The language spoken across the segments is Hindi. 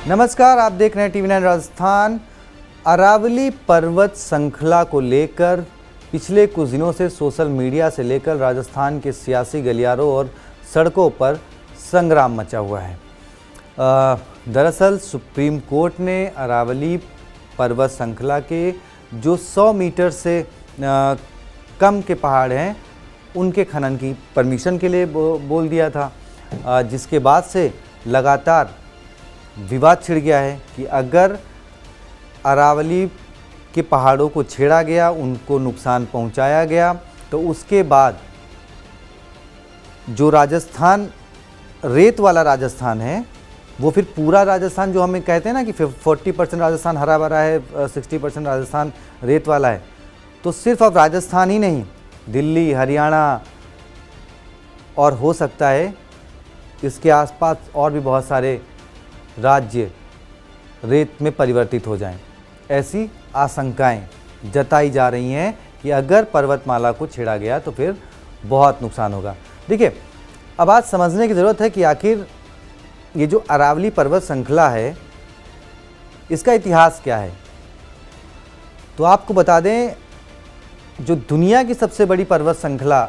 नमस्कार, आप देख रहे हैं टीवी 9 राजस्थान। अरावली पर्वत श्रृंखला को लेकर पिछले कुछ दिनों से सोशल मीडिया से लेकर राजस्थान के सियासी गलियारों और सड़कों पर संग्राम मचा हुआ है। दरअसल सुप्रीम कोर्ट ने अरावली पर्वत श्रृंखला के जो 100 मीटर से कम के पहाड़ हैं उनके खनन की परमिशन के लिए बोल दिया था, जिसके बाद से लगातार विवाद छिड़ गया है कि अगर अरावली के पहाड़ों को छेड़ा गया, उनको नुकसान पहुंचाया गया, तो उसके बाद जो राजस्थान रेत वाला राजस्थान है वो फिर पूरा राजस्थान, जो हमें कहते हैं ना कि 40% राजस्थान हरा भरा है, 60% राजस्थान रेत वाला है, तो सिर्फ अब राजस्थान ही नहीं, दिल्ली, हरियाणा और हो सकता है इसके आसपास और भी बहुत सारे राज्य रेत में परिवर्तित हो जाएं। ऐसी आशंकाएं जताई जा रही हैं कि अगर पर्वतमाला को छेड़ा गया तो फिर बहुत नुकसान होगा। देखिए, अब आज समझने की ज़रूरत है कि आखिर ये जो अरावली पर्वत श्रृंखला है इसका इतिहास क्या है। तो आपको बता दें, जो दुनिया की सबसे बड़ी पर्वत श्रृंखला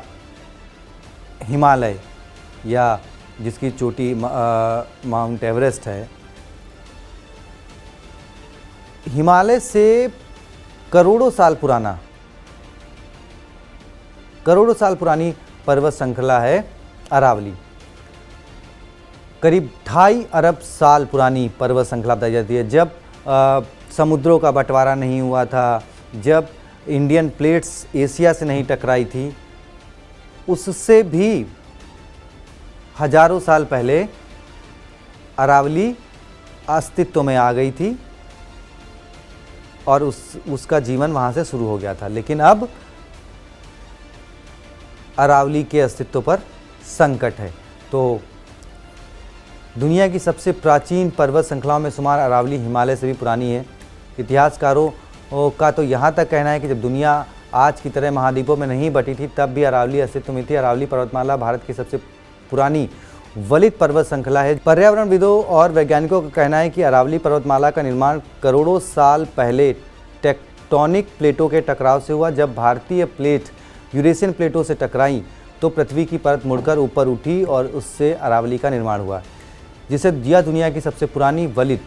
हिमालय, या जिसकी चोटी माउंट एवरेस्ट है, हिमालय से करोड़ों साल पुरानी पर्वत श्रृंखला है अरावली। करीब 2.5 अरब साल पुरानी पर्वत श्रृंखला बताई जाती है। जब समुद्रों का बंटवारा नहीं हुआ था, जब इंडियन प्लेट्स एशिया से नहीं टकराई थी, उससे भी हजारों साल पहले अरावली अस्तित्व में आ गई थी और उसका जीवन वहाँ से शुरू हो गया था। लेकिन अब अरावली के अस्तित्व पर संकट है। तो दुनिया की सबसे प्राचीन पर्वत श्रृंखलाओं में शुमार अरावली हिमालय से भी पुरानी है। इतिहासकारों का तो यहाँ तक कहना है कि जब दुनिया आज की तरह महाद्वीपों में नहीं बटी थी तब भी अरावली अस्तित्व में थी। अरावली पर्वतमाला भारत की सबसे पुरानी वलित पर्वत श्रृंखला है। पर्यावरणविदों और वैज्ञानिकों का कहना है कि अरावली पर्वतमाला का निर्माण करोड़ों साल पहले टेक्टोनिक प्लेटों के टकराव से हुआ। जब भारतीय प्लेट यूरेशियन प्लेटों से टकराई तो पृथ्वी की परत मुड़कर ऊपर उठी और उससे अरावली का निर्माण हुआ, जिसे यह दुनिया की सबसे पुरानी वलित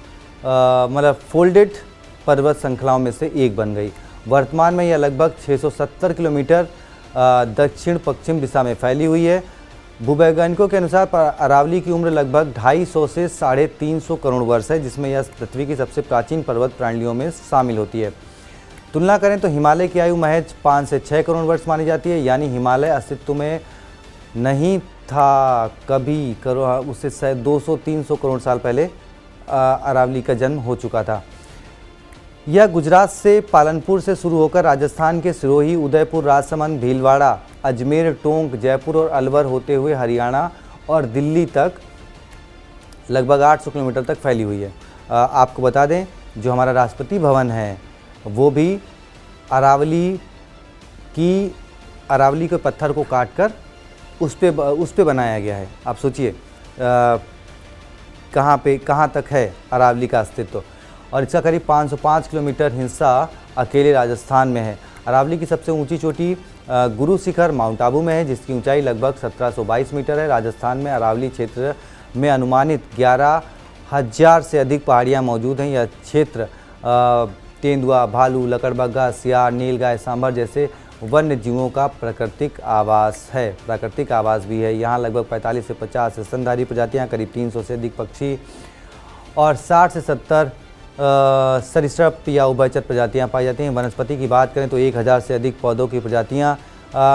मतलब फोल्डेड पर्वत श्रृंखलाओं में से एक बन गई। वर्तमान में यह लगभग 670 किलोमीटर दक्षिण पश्चिम दिशा में फैली हुई है। भूवैज्ञानिकों के अनुसार अरावली की उम्र लगभग 250 से 350 करोड़ वर्ष है, जिसमें यह पृथ्वी की सबसे प्राचीन पर्वत प्रणालियों में शामिल होती है। तुलना करें तो हिमालय की आयु महज 5 से 6 करोड़ वर्ष मानी जाती है, यानी हिमालय अस्तित्व में नहीं था कभी, उससे 200-300 करोड़ साल पहले अरावली का जन्म हो चुका था। यह गुजरात से पालनपुर से शुरू होकर राजस्थान के सिरोही, उदयपुर, राजसमंद, भीलवाड़ा, अजमेर, टोंक, जयपुर और अलवर होते हुए हरियाणा और दिल्ली तक लगभग 800 किलोमीटर तक फैली हुई है। आपको बता दें, जो हमारा राष्ट्रपति भवन है वो भी अरावली के पत्थर को काटकर उस पे बनाया गया है। आप सोचिए कहाँ तक है अरावली का अस्तित्व। और इसका करीब 505 किलोमीटर हिस्सा अकेले राजस्थान में है। अरावली की सबसे ऊंची चोटी गुरु शिखर माउंट आबू में है, जिसकी ऊंचाई लगभग 1722 मीटर है। राजस्थान में अरावली क्षेत्र में अनुमानित 11,000 से अधिक पहाड़ियाँ मौजूद हैं। यह क्षेत्र तेंदुआ, भालू, लकड़बग्गा, सियार, नीलगाय, सांभर जैसे वन्य जीवों का प्राकृतिक आवास भी है। यहाँ लगभग 45 से 50 स्तनधारी प्रजातियाँ, करीब 300 से अधिक पक्षी और 60 से 70 सरीसृप या उभयचर प्रजातियां पाई जाती हैं। वनस्पति की बात करें तो 1000 से अधिक पौधों की प्रजातियां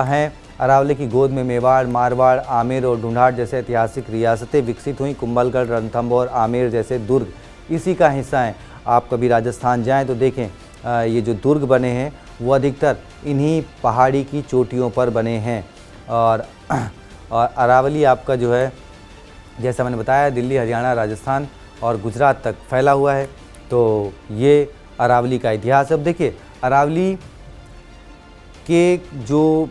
हैं। अरावली की गोद में मेवाड़, मारवाड़, आमेर और ढूंढाड़ जैसे ऐतिहासिक रियासतें विकसित हुई। कुंभलगढ़, रणथंभौर, आमेर जैसे दुर्ग इसी का हिस्सा हैं। आप कभी राजस्थान जाएं तो देखें, ये जो दुर्ग बने हैं वो अधिकतर इन्हीं पहाड़ी की चोटियों पर बने हैं। और अरावली आपका जो है, जैसा मैंने बताया, दिल्ली, हरियाणा, राजस्थान और गुजरात तक फैला हुआ है। तो ये अरावली का इतिहास। अब देखिए, अरावली के जो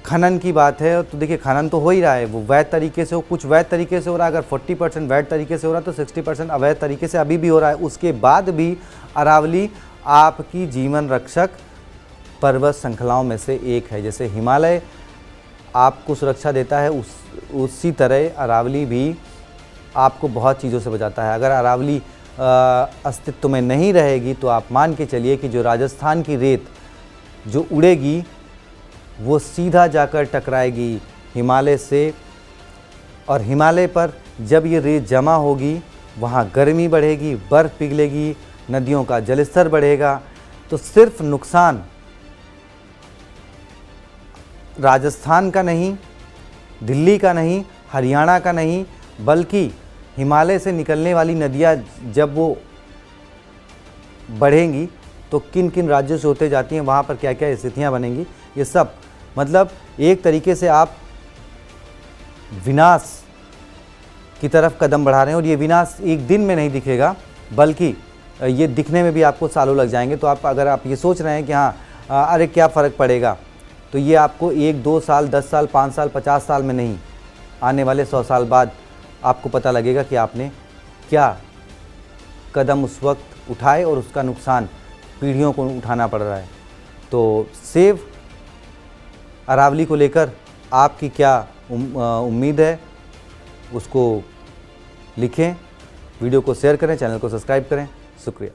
खनन की बात है तो देखिए खनन तो हो ही रहा है, वो वैध तरीके से हो, कुछ वैध तरीके से हो रहा है। अगर 40% वैध तरीके से हो रहा है तो 60% अवैध तरीके से अभी भी हो रहा है। उसके बाद भी अरावली आपकी जीवन रक्षक पर्वत श्रृंखलाओं में से एक है। जैसे हिमालय आपको सुरक्षा देता है, उसी तरह अरावली भी आपको बहुत चीज़ों से बचाता है। अगर अरावली अस्तित्व में नहीं रहेगी तो आप मान के चलिए कि जो राजस्थान की रेत जो उड़ेगी वो सीधा जाकर टकराएगी हिमालय से, और हिमालय पर जब ये रेत जमा होगी वहाँ गर्मी बढ़ेगी, बर्फ़ पिघलेगी, नदियों का जलस्तर बढ़ेगा। तो सिर्फ नुकसान राजस्थान का नहीं, दिल्ली का नहीं, हरियाणा का नहीं, बल्कि हिमालय से निकलने वाली नदियाँ जब वो बढ़ेंगी तो किन किन राज्यों से होते जाती हैं, वहाँ पर क्या क्या स्थितियाँ बनेंगी, ये सब मतलब एक तरीके से आप विनाश की तरफ कदम बढ़ा रहे हैं। और ये विनाश एक दिन में नहीं दिखेगा, बल्कि ये दिखने में भी आपको सालों लग जाएंगे। तो अगर आप ये सोच रहे हैं कि हाँ अरे क्या फ़र्क पड़ेगा, तो ये आपको 1-2 साल, 10 साल, 5 साल, 50 साल में नहीं, आने वाले 100 साल बाद आपको पता लगेगा कि आपने क्या कदम उस वक्त उठाए और उसका नुकसान पीढ़ियों को उठाना पड़ रहा है। तो सेव अरावली को लेकर आपकी क्या उम्मीद है, उसको लिखें, वीडियो को शेयर करें, चैनल को सब्सक्राइब करें। शुक्रिया।